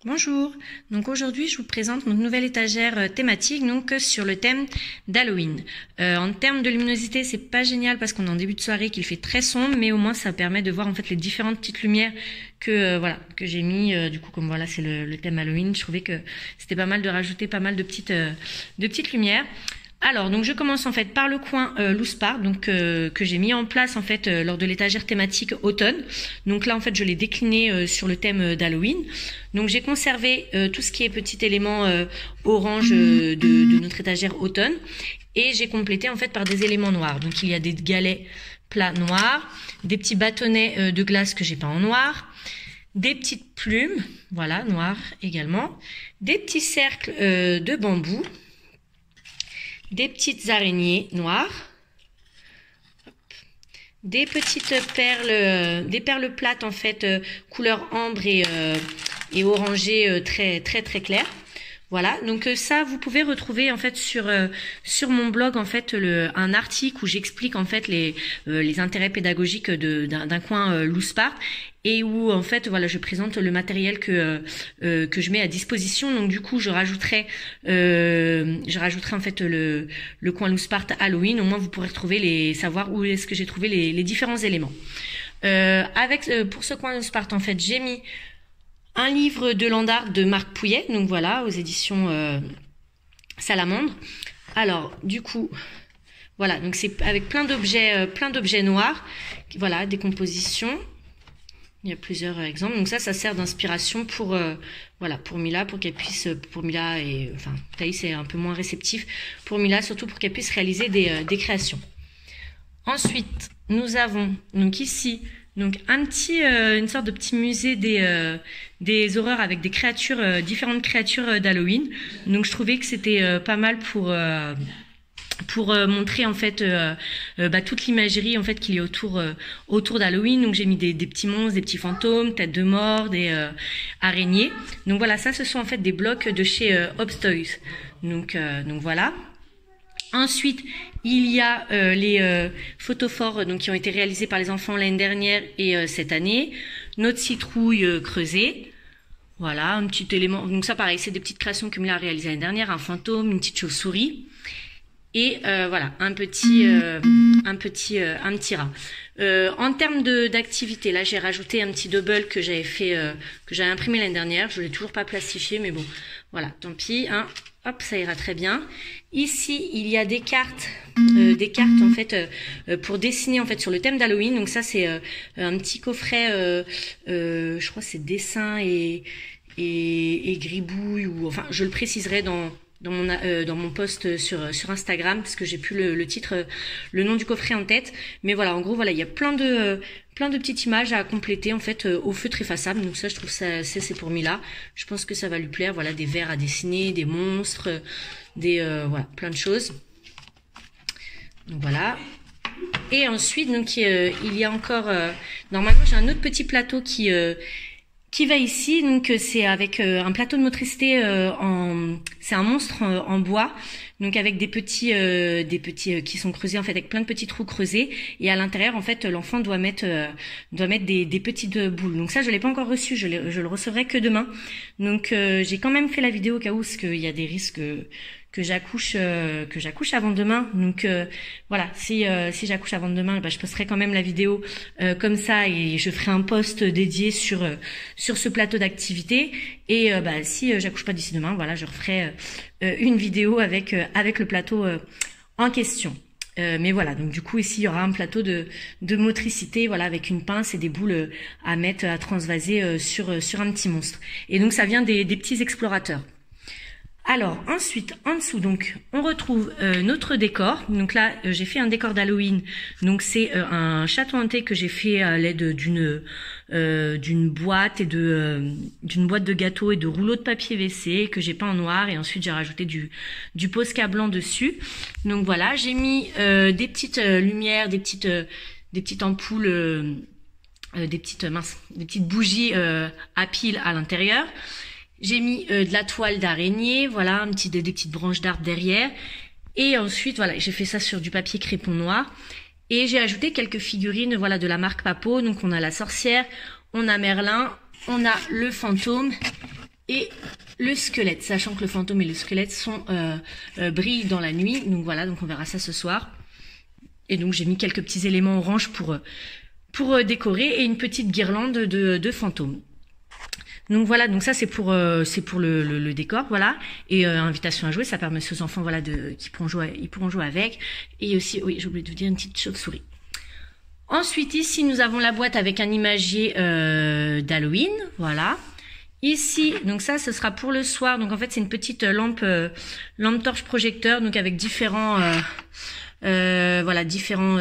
Bonjour, donc aujourd'hui je vous présente notre nouvelle étagère thématique donc sur le thème d'Halloween. En termes de luminosité, c'est pas génial parce qu'on est en début de soirée qu'il fait très sombre, mais au moins ça permet de voir en fait les différentes petites lumières que que j'ai mis. Du coup, comme voilà c'est le thème Halloween, je trouvais que c'était pas mal de rajouter pas mal de petites lumières. Alors, donc je commence en fait par le coin loose part, donc que j'ai mis en place en fait lors de l'étagère thématique automne. Donc là en fait je l'ai décliné sur le thème d'Halloween. Donc j'ai conservé tout ce qui est petit élément orange de notre étagère automne et j'ai complété en fait par des éléments noirs. Donc il y a des galets plats noirs, des petits bâtonnets de glace que j'ai peint en noir, des petites plumes, voilà, noires également, des petits cercles de bambou, des petites araignées noires, des petites perles, des perles plates en fait couleur ambre et orangé très clair. Voilà, donc ça vous pouvez retrouver en fait sur mon blog en fait un article où j'explique en fait les intérêts pédagogiques d'un coin loose part et où en fait voilà je présente le matériel que je mets à disposition. Donc du coup je rajouterai en fait le coin loose part Halloween. Au moins vous pourrez retrouver savoir où est-ce que j'ai trouvé les différents éléments. Pour ce coin loose part en fait j'ai mis un livre de land art de Marc Pouillet, donc voilà, aux éditions Salamandre. Alors, du coup, voilà, donc c'est avec plein d'objets noirs, voilà, des compositions. Il y a plusieurs exemples. Donc ça sert d'inspiration pour Mila, pour qu'elle puisse, pour Mila et, enfin, Thaïs est un peu moins réceptif, pour Mila, surtout pour qu'elle puisse réaliser des créations. Ensuite, nous avons, donc ici, donc une sorte de petit musée des horreurs avec des créatures, différentes créatures d'Halloween. Donc je trouvais que c'était pas mal pour montrer en fait toute l'imagerie en fait qu'il y a autour d'Halloween. Donc j'ai mis des petits monstres, des petits fantômes, têtes de mort, des araignées. Donc voilà, ça ce sont en fait des blocs de chez Hobbs Toys. Donc voilà. Ensuite, il y a les photophores donc qui ont été réalisés par les enfants l'année dernière et cette année. Notre citrouille creusée. Voilà, un petit élément. Donc ça, pareil, c'est des petites créations que Mila a réalisées l'année dernière. Un fantôme, une petite chauve-souris. Et voilà, un petit rat. En termes d'activité, là, j'ai rajouté un petit double que j'avais fait, que j'avais imprimé l'année dernière. Je l'ai toujours pas plastifié, mais bon, voilà, tant pis, hein. Hop, ça ira très bien. Ici, il y a des cartes en fait pour dessiner en fait sur le thème d'Halloween. Donc ça, c'est un petit coffret, je crois, que c'est dessin et gribouille ou enfin, je le préciserai dans mon post sur Instagram parce que j'ai plus le titre, le nom du coffret en tête. Mais voilà, en gros, voilà, il y a plein de petites images à compléter en fait au feutre effaçable. Donc ça, je trouve ça c'est pour Mila. Je pense que ça va lui plaire. Voilà, des vers à dessiner, des monstres, voilà, plein de choses. Donc voilà. Et ensuite, donc il y a encore normalement j'ai un autre petit plateau qui va ici, donc c'est avec un plateau de motricité c'est un monstre en bois, donc avec des petits qui sont creusés en fait avec plein de petits trous creusés et à l'intérieur en fait l'enfant doit mettre des petites boules. Donc ça je l'ai pas encore reçu, je le recevrai que demain. Donc j'ai quand même fait la vidéo au cas où parce qu'il y a des risques que j'accouche avant demain. Donc voilà, si j'accouche avant demain, je posterai quand même la vidéo comme ça et je ferai un post dédié sur ce plateau d'activité. Et si j'accouche pas d'ici demain, voilà, je referai une vidéo avec le plateau en question. Mais voilà, donc du coup ici il y aura un plateau de motricité, voilà, avec une pince et des boules à mettre, à transvaser sur un petit monstre. Et donc ça vient des petits explorateurs. Alors ensuite en dessous donc on retrouve notre décor. Donc là j'ai fait un décor d'Halloween. Donc c'est un château hanté que j'ai fait à l'aide d'une boîte et d'une boîte de gâteaux et de rouleaux de papier WC que j'ai peint en noir et ensuite j'ai rajouté du Posca blanc dessus. Donc voilà, j'ai mis des petites lumières, des petites ampoules, des petites bougies à piles à l'intérieur. J'ai mis de la toile d'araignée, voilà, des petites branches d'arbre derrière. Et ensuite, voilà, j'ai fait ça sur du papier crépon noir. Et j'ai ajouté quelques figurines, voilà, de la marque Papo. Donc on a la sorcière, on a Merlin, on a le fantôme et le squelette, sachant que le fantôme et le squelette sont brillent dans la nuit. Donc voilà, donc on verra ça ce soir. Et donc j'ai mis quelques petits éléments orange pour décorer et une petite guirlande de fantômes. Donc voilà, donc ça c'est pour le décor, voilà. Et invitation à jouer, ça permet aux enfants voilà ils pourront jouer avec. Et aussi, oui, j'ai oublié de vous dire, une petite chauve-souris. Ensuite ici nous avons la boîte avec un imagier d'Halloween, voilà. Ici, donc ça, ce sera pour le soir. Donc en fait, c'est une petite lampe torche projecteur, donc avec différents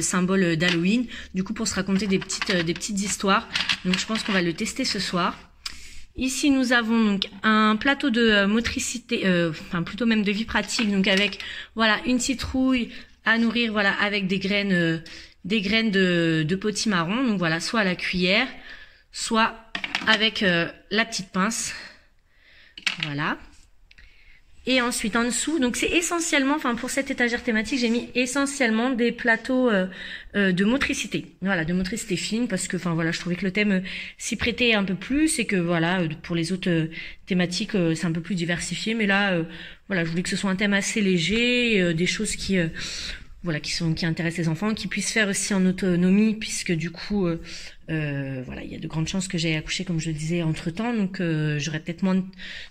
symboles d'Halloween. Du coup, pour se raconter des petites histoires. Donc je pense qu'on va le tester ce soir. Ici, nous avons donc un plateau de motricité, enfin plutôt même de vie pratique, donc avec voilà une citrouille à nourrir, voilà avec des graines de potimarron. Donc voilà, soit à la cuillère, soit avec la petite pince, voilà. Et ensuite en dessous, donc c'est essentiellement, enfin pour cette étagère thématique, j'ai mis essentiellement des plateaux de motricité, voilà, de motricité fine, parce que, enfin voilà, je trouvais que le thème s'y prêtait un peu plus, et que voilà, pour les autres thématiques, c'est un peu plus diversifié, mais là, voilà, je voulais que ce soit un thème assez léger, des choses qui voilà, qui intéressent les enfants, qui puissent faire aussi en autonomie, puisque du coup, voilà, il y a de grandes chances que j'aille accoucher, comme je le disais, entre temps, donc j'aurai peut-être moins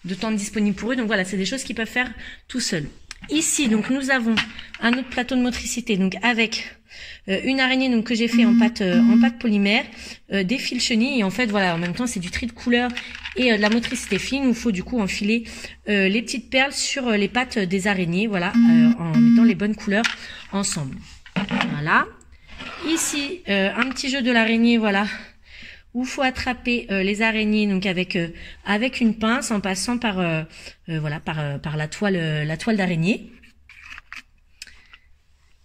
de temps disponible pour eux. Donc voilà, c'est des choses qu'ils peuvent faire tout seuls. Ici, donc nous avons un autre plateau de motricité, donc avec une araignée donc que j'ai fait en pâte polymère, des fils chenilles, et en fait voilà, en même temps c'est du tri de couleurs et de la motricité fine. Il faut du coup enfiler les petites perles sur les pattes des araignées, voilà, en mettant les bonnes couleurs ensemble. Voilà. Ici, un petit jeu de l'araignée, voilà, où faut attraper les araignées donc avec une pince en passant par voilà par la toile d'araignée.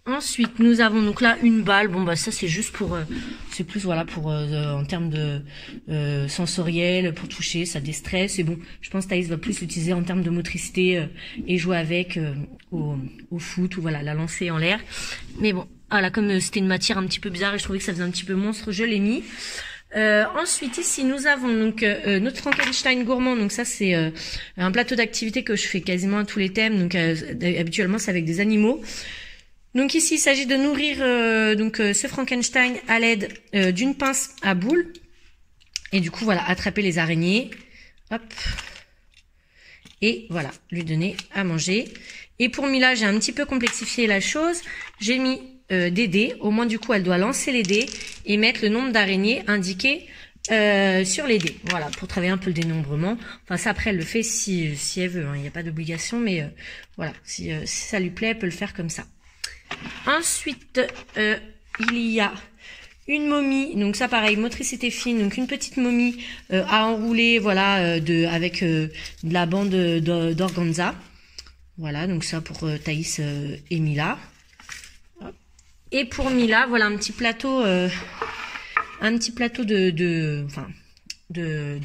Ensuite, nous avons donc là une balle. Bon bah ça c'est juste pour c'est plus voilà pour en termes de sensoriel, pour toucher, ça déstresse. Et bon, je pense que Thaïs va plus l'utiliser en termes de motricité et jouer avec au foot ou voilà, la lancer en l'air. Mais bon, voilà, comme c'était une matière un petit peu bizarre et je trouvais que ça faisait un petit peu monstre, je l'ai mis. Ensuite ici nous avons donc notre Frankenstein gourmand. Donc ça c'est un plateau d'activité que je fais quasiment à tous les thèmes. Donc habituellement c'est avec des animaux. Donc ici, il s'agit de nourrir ce Frankenstein à l'aide d'une pince à boule. Et du coup, voilà, attraper les araignées. Hop. Et voilà, lui donner à manger. Et pour Mila, j'ai un petit peu complexifié la chose. J'ai mis des dés. Au moins, du coup, elle doit lancer les dés et mettre le nombre d'araignées indiqué sur les dés. Voilà, pour travailler un peu le dénombrement. Enfin, ça, après, elle le fait si elle veut. Il n'y a pas d'obligation, mais voilà, si ça lui plaît, elle peut le faire comme ça. Ensuite, il y a une momie, donc ça pareil, motricité fine, donc une petite momie à enrouler, voilà, avec de la bande d'organza. Voilà, donc ça pour Thaïs et Mila. Et pour Mila, voilà un petit plateau de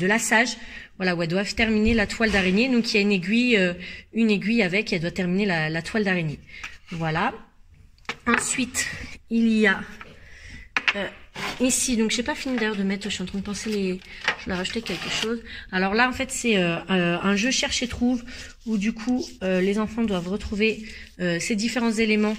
lassage, voilà, où elles doivent terminer la toile d'araignée. Donc il y a une aiguille avec, elle doit terminer la toile d'araignée. Voilà. Ensuite, il y a ici, donc j'ai pas fini d'ailleurs de mettre, je suis en train de penser je vais rajouter quelque chose. Alors là en fait c'est un jeu cherche et trouve, où du coup les enfants doivent retrouver ces différents éléments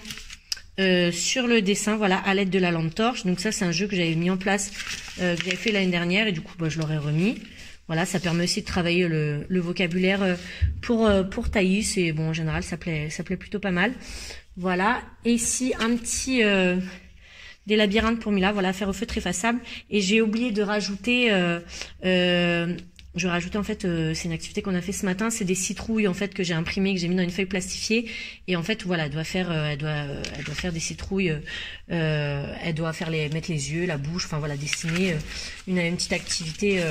sur le dessin, voilà, à l'aide de la lampe torche. Donc ça c'est un jeu que j'avais mis en place, que j'avais fait l'année dernière, et du coup je l'aurais remis. Voilà, ça permet aussi de travailler le vocabulaire pour Thaïs, et bon en général ça plaît plutôt pas mal. Voilà, et ici un petit des labyrinthes pour Mila, voilà, faire au feu effaçable. Et j'ai oublié de rajouter, je vais rajouter en fait, c'est une activité qu'on a fait ce matin, c'est des citrouilles en fait que j'ai imprimées, que j'ai mis dans une feuille plastifiée. Et en fait voilà, elle doit faire des citrouilles, elle doit mettre les yeux, la bouche, enfin voilà, dessiner une petite activité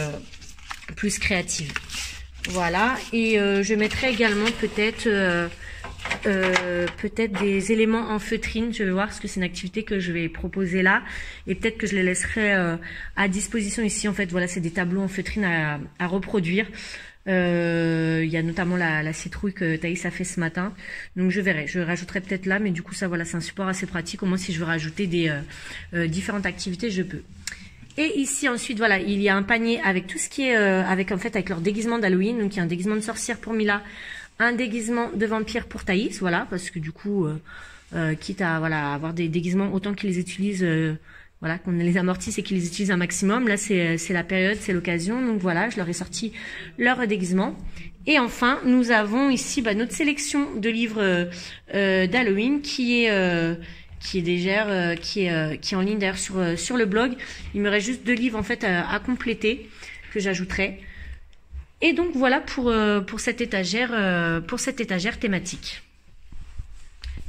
plus créative. Voilà, et je mettrai également peut-être des éléments en feutrine. Je vais voir, parce que c'est une activité que je vais proposer là, et peut-être que je les laisserai à disposition ici. En fait voilà, c'est des tableaux en feutrine à reproduire. Il y a notamment la citrouille que Thaïs a fait ce matin, donc je verrai, je rajouterai peut-être là, mais du coup ça voilà, c'est un support assez pratique. Au moins si je veux rajouter des différentes activités, je peux. Et ici ensuite voilà, il y a un panier avec tout ce qui est avec leur déguisement d'Halloween. Donc il y a un déguisement de sorcière pour Mila, un déguisement de vampire pour Thaïs, voilà, parce que du coup quitte à voilà avoir des déguisements, autant qu'ils les utilisent voilà, qu'on les amortisse et qu'ils les utilisent un maximum. Là c'est la période, c'est l'occasion. Donc voilà, je leur ai sorti leur déguisement. Et enfin, nous avons ici notre sélection de livres d'Halloween qui est déjà qui est en ligne d'ailleurs sur le blog. Il me reste juste 2 livres en fait à compléter que j'ajouterai. Et donc voilà pour cette étagère thématique.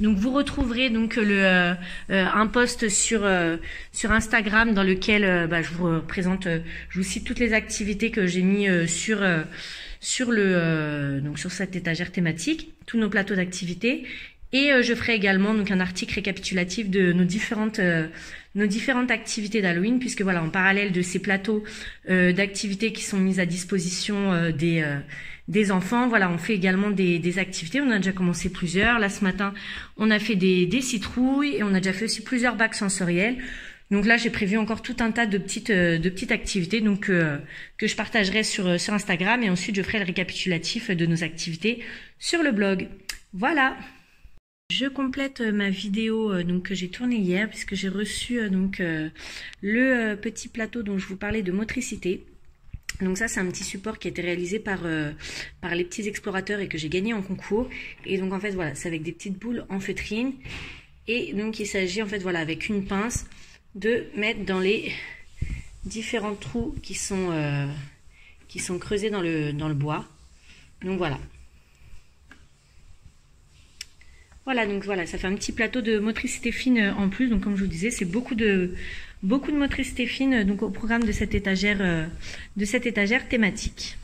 Donc vous retrouverez donc un post sur Instagram dans lequel je vous présente, je vous cite toutes les activités que j'ai mis sur cette étagère thématique, tous nos plateaux d'activités. Et je ferai également donc un article récapitulatif de nos différentes activités d'Halloween, puisque voilà, en parallèle de ces plateaux d'activités qui sont mis à disposition des enfants, voilà, on fait également des activités. On a déjà commencé plusieurs. Là ce matin, on a fait des citrouilles et on a déjà fait aussi plusieurs bacs sensoriels. Donc là, j'ai prévu encore tout un tas de petites activités donc que je partagerai sur Instagram, et ensuite je ferai le récapitulatif de nos activités sur le blog. Voilà. Je complète ma vidéo donc que j'ai tournée hier, puisque j'ai reçu le petit plateau dont je vous parlais de motricité. Donc ça, c'est un petit support qui a été réalisé par les petits explorateurs et que j'ai gagné en concours. Et donc en fait voilà, c'est avec des petites boules en feutrine, et donc il s'agit en fait voilà, avec une pince de mettre dans les différents trous qui sont creusés dans le bois. Donc voilà. Voilà, donc voilà, ça fait un petit plateau de motricité fine en plus. Donc comme je vous disais, c'est beaucoup de motricité fine donc au programme de cette étagère thématique.